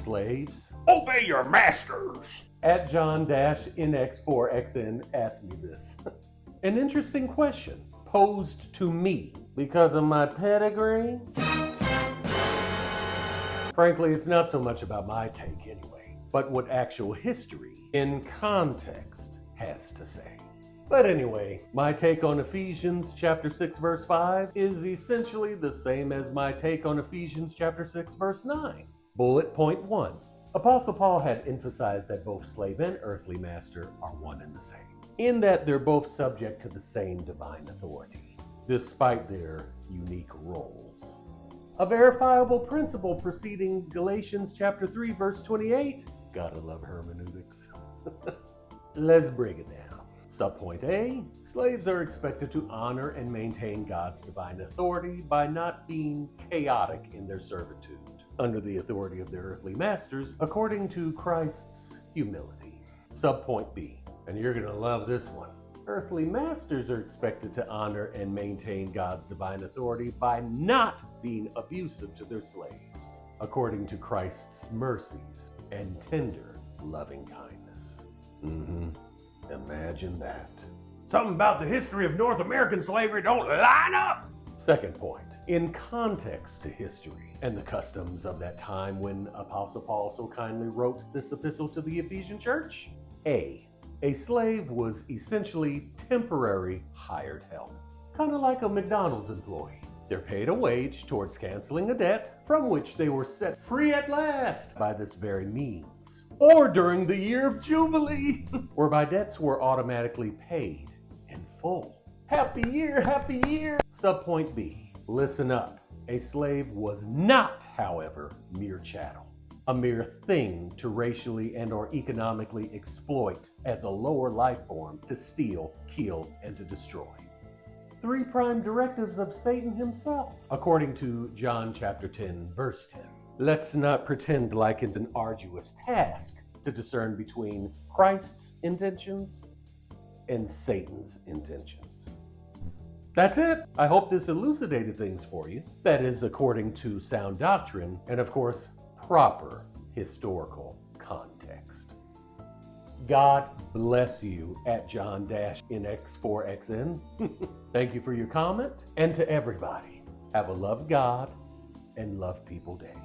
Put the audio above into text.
Slaves? Obey your masters. At John-NX4XN asked me this. An interesting question posed to me because of my pedigree. Frankly, it's not so much about my take anyway, but what actual history, in context, has to say. But anyway, my take on Ephesians chapter 6 verse 5 is essentially the same as my take on Ephesians chapter 6 verse 9. Bullet point 1. Apostle Paul had emphasized that both slave and earthly master are one and the same, in that they're both subject to the same divine authority, despite their unique roles. A verifiable principle preceding Galatians chapter 3 verse 28. Gotta love hermeneutics. Let's break it down. Subpoint A, slaves are expected to honor and maintain God's divine authority by not being chaotic in their servitude under the authority of their earthly masters, according to Christ's humility. Subpoint B, and you're gonna love this one. Earthly masters are expected to honor and maintain God's divine authority by not being abusive to their slaves, according to Christ's mercies and tender loving kindness. Imagine that. Something about the history of North American slavery don't line up. Second point, in context to history and the customs of that time when Apostle Paul so kindly wrote this epistle to the Ephesian church. A slave was essentially temporary hired help, kind of like a McDonald's employee. They're paid a wage towards canceling a debt from which they were set free at last by this very means. Or during the year of Jubilee, whereby debts were automatically paid in full. Happy year, happy year! Subpoint B, listen up. A slave was not, however, mere chattel, a mere thing to racially and or economically exploit as a lower life form to steal, kill, and to destroy. 3 prime directives of Satan himself, according to John chapter 10, verse 10. Let's not pretend like it's an arduous task to discern between Christ's intentions and Satan's intentions. That's it. I hope this elucidated things for you. That is according to sound doctrine and, of course, proper historical context. God bless you at John-NX4XN. Thank you for your comment. And to everybody, have a love God and love people day.